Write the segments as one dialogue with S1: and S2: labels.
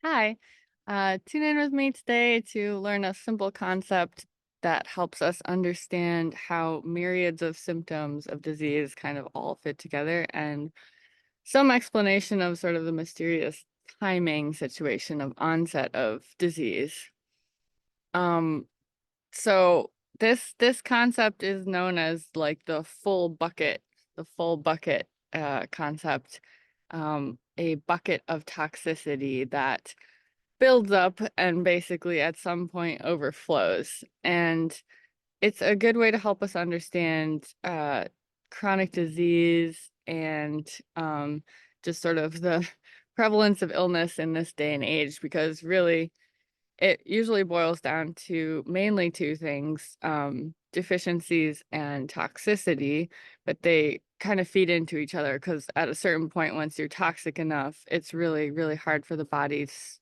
S1: Hi, tune in with me today to learn a simple concept that helps us understand how myriads of symptoms of disease kind of all fit together and some explanation of sort of the mysterious timing situation of onset of disease. Um, so this concept is known as like the full bucket concept, a bucket of toxicity that builds up and basically at some point overflows. And it's a good way to help us understand chronic disease and just sort of the prevalence of illness in this day and age, because really it usually boils down to mainly two things, deficiencies and toxicity, but they kind of feed into each other because at a certain point, once you're toxic enough, it's really, really hard for the body's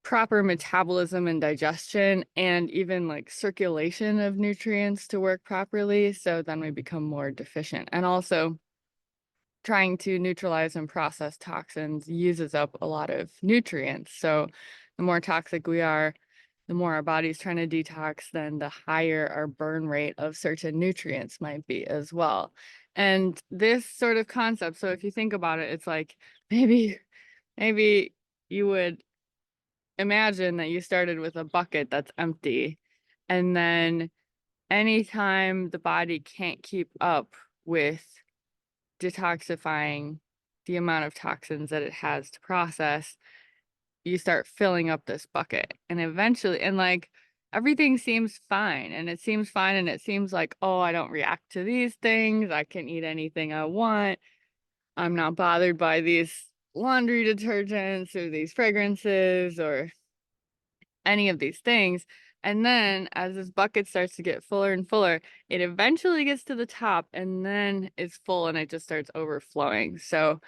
S1: proper metabolism and digestion and even like circulation of nutrients to work properly. So then we become more deficient. And also trying to neutralize and process toxins uses up a lot of nutrients. So the more toxic we are, the more our body's trying to detox, then the higher our burn rate of certain nutrients might be as well. And this sort of concept, so if you think about it, it's like maybe maybe you would imagine that you started with a bucket that's empty, and then anytime the body can't keep up with detoxifying the amount of toxins that it has to process, you start filling up this bucket. And eventually, and like everything seems fine, and it seems fine, and it seems like, oh, I don't react to these things. I can eat anything I want. I'm not bothered by these laundry detergents or these fragrances or any of these things. And then as this bucket starts to get fuller and fuller, it eventually gets to the top and then it's full and it just starts overflowing. So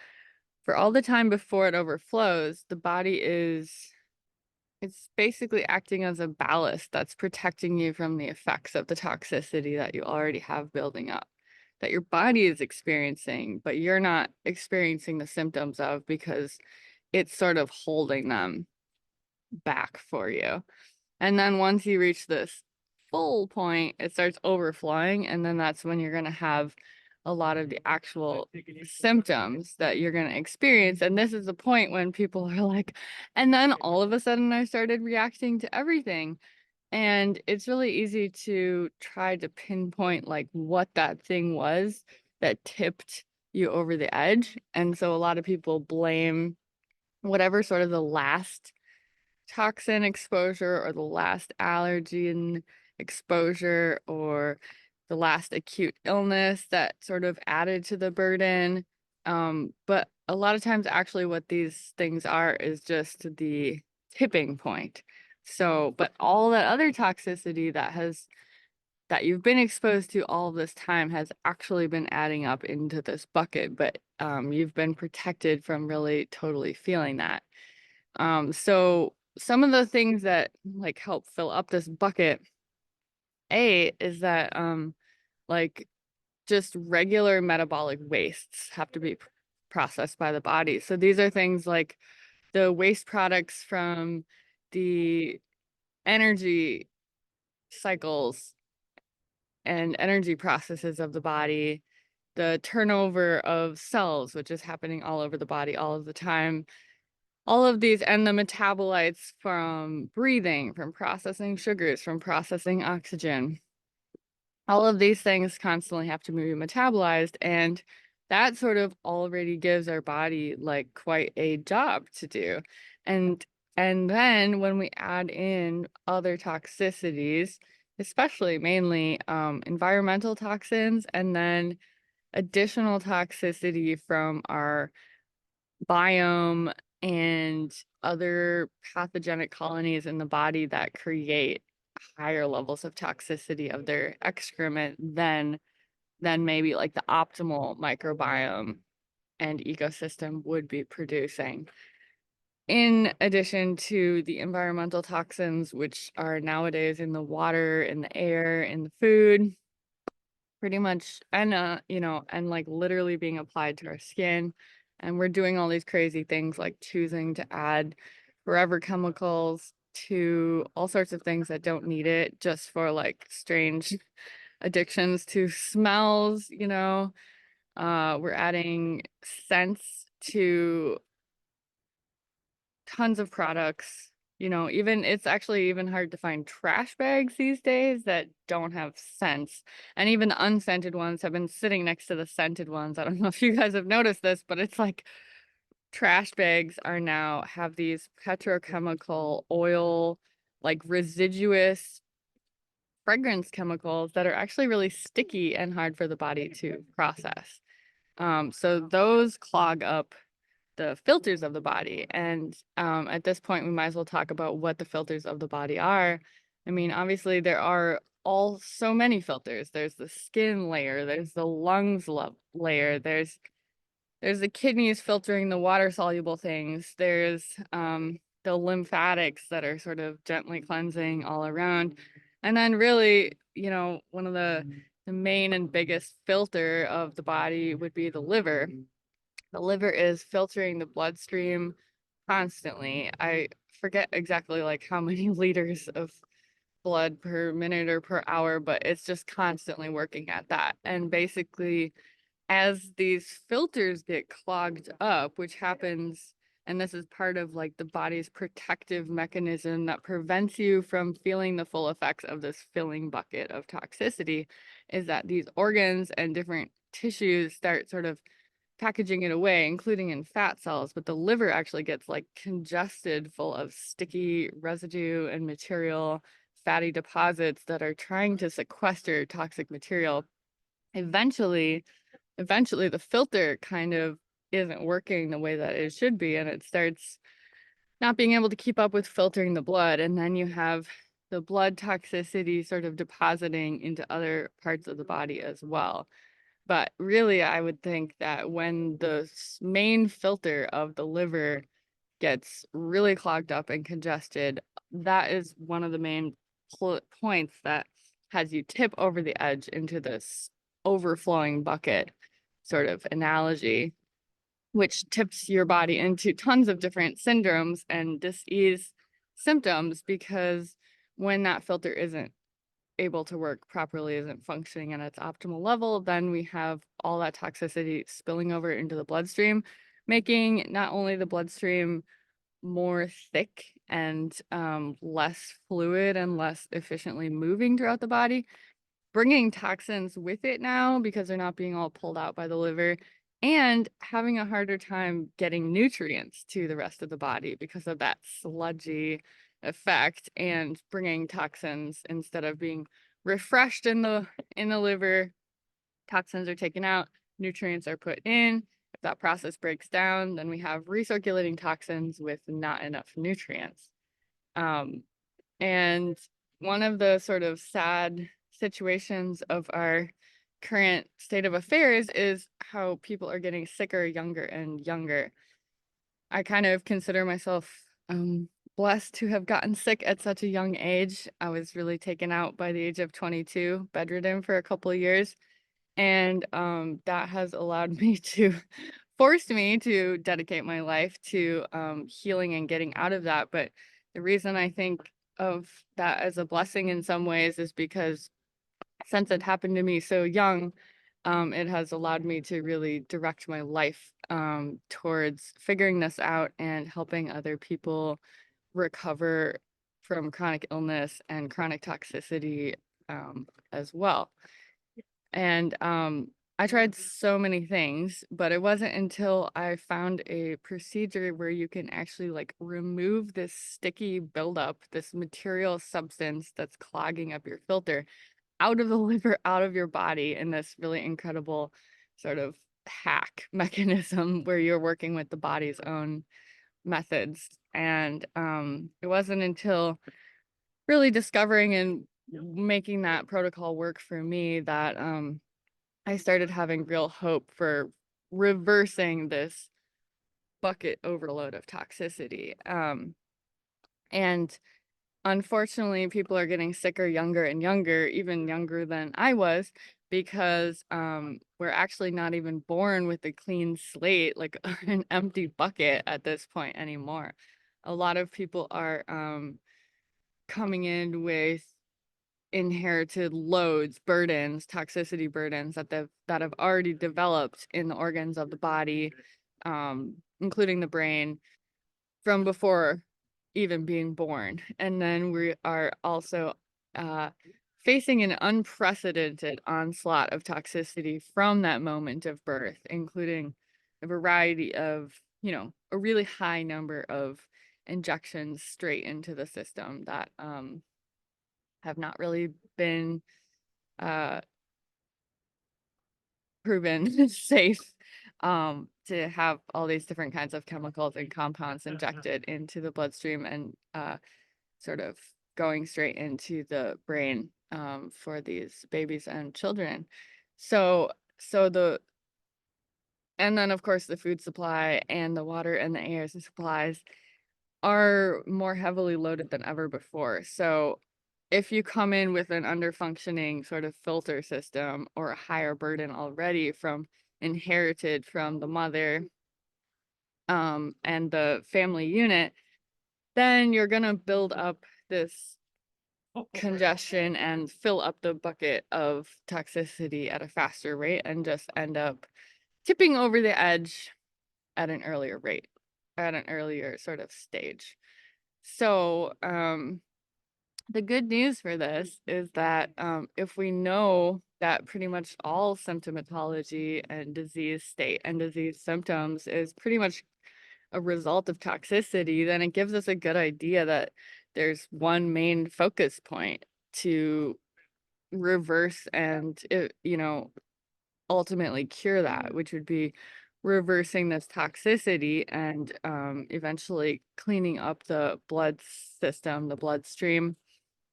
S1: for all the time before it overflows, the body it's basically acting as a ballast that's protecting you from the effects of the toxicity that you already have building up, that your body is experiencing, but you're not experiencing the symptoms of because it's sort of holding them back for you. And then once you reach this full point, it starts overflowing. And then that's when you're going to have a lot of the actual symptoms that you're going to experience. And this is the point when people are like, and then all of a sudden I started reacting to everything. And it's really easy to try to pinpoint like what that thing was that tipped you over the edge. And so a lot of people blame whatever sort of the last toxin exposure or the last allergen exposure or the last acute illness that sort of added to the burden. But a lot of times, actually, what these things are is just the tipping point. So, but all that other toxicity that you've been exposed to all this time has actually been adding up into this bucket, but you've been protected from really totally feeling that. So some of the things that like help fill up this bucket, is that like just regular metabolic wastes have to be processed by the body. So these are things like the waste products from the energy cycles and energy processes of the body, the turnover of cells, which is happening all over the body all of the time, all of these, and the metabolites from breathing, from processing sugars, from processing oxygen. All of these things constantly have to be metabolized, and that sort of already gives our body like quite a job to do. And and then when we add in other toxicities, especially mainly environmental toxins, and then additional toxicity from our biome and other pathogenic colonies in the body that create higher levels of toxicity of their excrement than maybe like the optimal microbiome and ecosystem would be producing. In addition to the environmental toxins, which are nowadays in the water, in the air, in the food, pretty much, and and like literally being applied to our skin. And we're doing all these crazy things like choosing to add forever chemicals to all sorts of things that don't need it, just for like strange addictions to smells, you know. We're adding scents to tons of products. You know, even it's actually even hard to find trash bags these days that don't have scents. And even the unscented ones have been sitting next to the scented ones. I don't know if you guys have noticed this, but it's like trash bags are now have these petrochemical oil, like residuous fragrance chemicals that are actually really sticky and hard for the body to process. So those clog up the filters of the body. And at this point, we might as well talk about what the filters of the body are. I mean, obviously, there are all so many filters. There's the skin layer, there's the lungs layer, there's the kidneys filtering the water soluble things, there's the lymphatics that are sort of gently cleansing all around. And then really, you know, one of the main and biggest filter of the body would be the liver. The liver is filtering the bloodstream constantly. I forget exactly like how many liters of blood per minute or per hour, but it's just constantly working at that. And basically, as these filters get clogged up, which happens, and this is part of like the body's protective mechanism that prevents you from feeling the full effects of this filling bucket of toxicity, is that these organs and different tissues start sort of packaging it away, including in fat cells, but the liver actually gets like congested full of sticky residue and material, fatty deposits that are trying to sequester toxic material. Eventually, the filter kind of isn't working the way that it should be, and it starts not being able to keep up with filtering the blood. And then you have the blood toxicity sort of depositing into other parts of the body as well. But really, I would think that when the main filter of the liver gets really clogged up and congested, that is one of the main points that has you tip over the edge into this overflowing bucket sort of analogy, which tips your body into tons of different syndromes and dis-ease symptoms, because when that filter isn't able to work properly, isn't functioning at its optimal level, then we have all that toxicity spilling over into the bloodstream, making not only the bloodstream more thick and less fluid and less efficiently moving throughout the body, bringing toxins with it now because they're not being all pulled out by the liver, and having a harder time getting nutrients to the rest of the body because of that sludgy effect, and bringing toxins instead of being refreshed in the liver, toxins are taken out, nutrients are put in. If that process breaks down, then we have recirculating toxins with not enough nutrients. And one of the sort of sad situations of our current state of affairs is how people are getting sicker younger and younger. I kind of consider myself blessed to have gotten sick at such a young age. I was really taken out by the age of 22, bedridden for a couple of years. And that has allowed me to forced me to dedicate my life to healing and getting out of that. But the reason I think of that as a blessing in some ways is because since it happened to me so young, it has allowed me to really direct my life towards figuring this out and helping other people recover from chronic illness and chronic toxicity as well. And I tried so many things, but it wasn't until I found a procedure where you can actually like remove this sticky buildup, this material substance that's clogging up your filter out of the liver, out of your body, in this really incredible sort of hack mechanism where you're working with the body's own methods. And it wasn't until really discovering and making that protocol work for me that I started having real hope for reversing this bucket overload of toxicity. And unfortunately, people are getting sicker younger and younger, even younger than I was, because we're actually not even born with a clean slate, like an empty bucket at this point anymore. A lot of people are coming in with inherited loads, burdens, toxicity burdens that have already developed in the organs of the body, including the brain, from before even being born. And then we are also uh, facing an unprecedented onslaught of toxicity from that moment of birth, including a variety of, a really high number of injections straight into the system that have not really been uh, proven safe, to have all these different kinds of chemicals and compounds injected into the bloodstream and sort of going straight into the brain, for these babies and children. So, so the and then of course the food supply and the water and the air supplies are more heavily loaded than ever before. So if you come in with an under-functioning sort of filter system or a higher burden already from inherited from the mother, and the family unit, then you're gonna build up this congestion and fill up the bucket of toxicity at a faster rate and just end up tipping over the edge at an earlier rate, at an earlier sort of stage. So, the good news for this is that if we know that pretty much all symptomatology and disease state and disease symptoms is pretty much a result of toxicity, then it gives us a good idea that there's one main focus point to reverse and, ultimately cure that, which would be reversing this toxicity and eventually cleaning up the blood system, the bloodstream.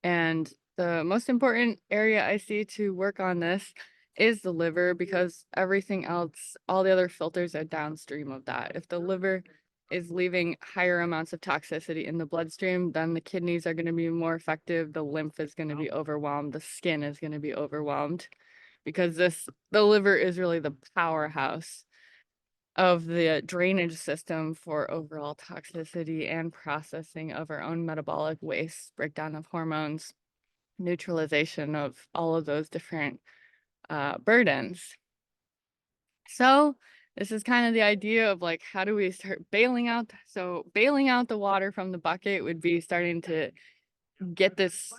S1: And the most important area I see to work on this is the liver, because everything else, all the other filters are downstream of that. If the liver is leaving higher amounts of toxicity in the bloodstream, then the kidneys are going to be more effective, the lymph is going to be overwhelmed, the skin is going to be overwhelmed, because the liver is really the powerhouse of the drainage system for overall toxicity and processing of our own metabolic waste, breakdown of hormones, neutralization of all of those different burdens. So this is kind of the idea of like, how do we start bailing out? So bailing out the water from the bucket would be starting to get this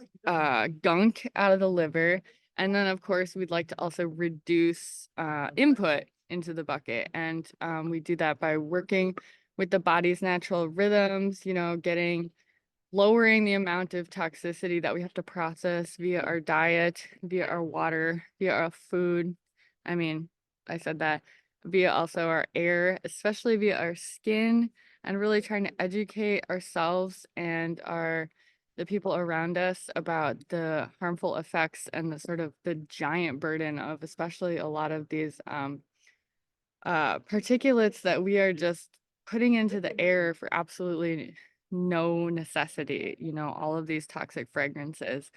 S1: gunk out of the liver. And then of course, we'd like to also reduce input into the bucket. And we do that by working with the body's natural rhythms, lowering the amount of toxicity that we have to process via our diet, via our water, via our food. I mean, I said that, via also our air, especially via our skin, and really trying to educate ourselves and the people around us about the harmful effects and the sort of the giant burden of especially a lot of these particulates that we are just putting into the air for absolutely no necessity. All of these toxic fragrances,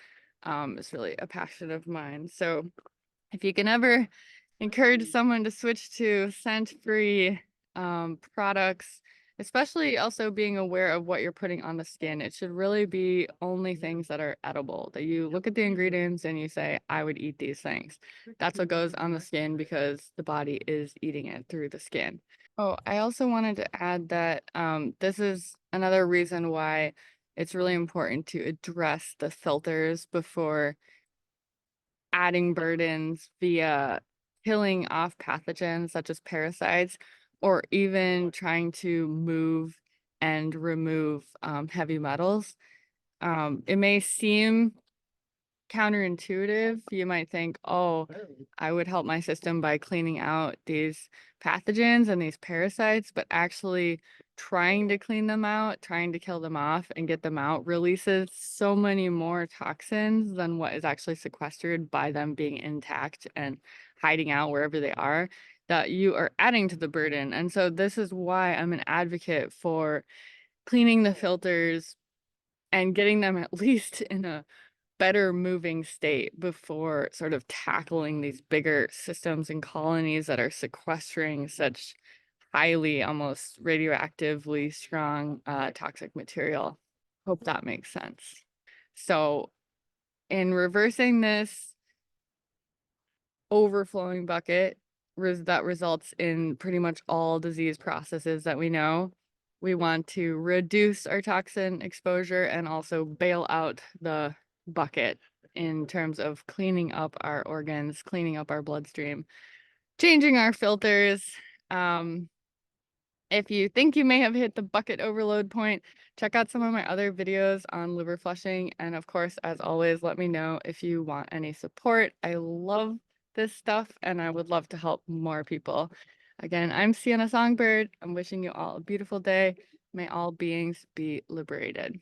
S1: is really a passion of mine. So if you can ever encourage someone to switch to scent-free products, especially also being aware of what you're putting on the skin, it should really be only things that are edible, that you look at the ingredients and you say, I would eat these things. That's what goes on the skin because the body is eating it through the skin. Oh, I also wanted to add that this is another reason why it's really important to address the filters before adding burdens via killing off pathogens such as parasites, or even trying to move and remove heavy metals. It may seem counterintuitive. You might think, oh, I would help my system by cleaning out these pathogens and these parasites, but actually trying to clean them out, trying to kill them off and get them out releases so many more toxins than what is actually sequestered by them being intact and hiding out wherever they are, that you are adding to the burden. And so this is why I'm an advocate for cleaning the filters and getting them at least in a better moving state before sort of tackling these bigger systems and colonies that are sequestering such highly, almost radioactively strong toxic material. Hope that makes sense. So in reversing this overflowing bucket that results in pretty much all disease processes that we know, we want to reduce our toxin exposure and also bail out the bucket in terms of cleaning up our organs, cleaning up our bloodstream, changing our filters. If you think you may have hit the bucket overload point, check out some of my other videos on liver flushing. And of course, as always, let me know if you want any support. I love this stuff and I would love to help more people. Again, I'm Sienna Songbird. I'm wishing you all a beautiful day. May all beings be liberated.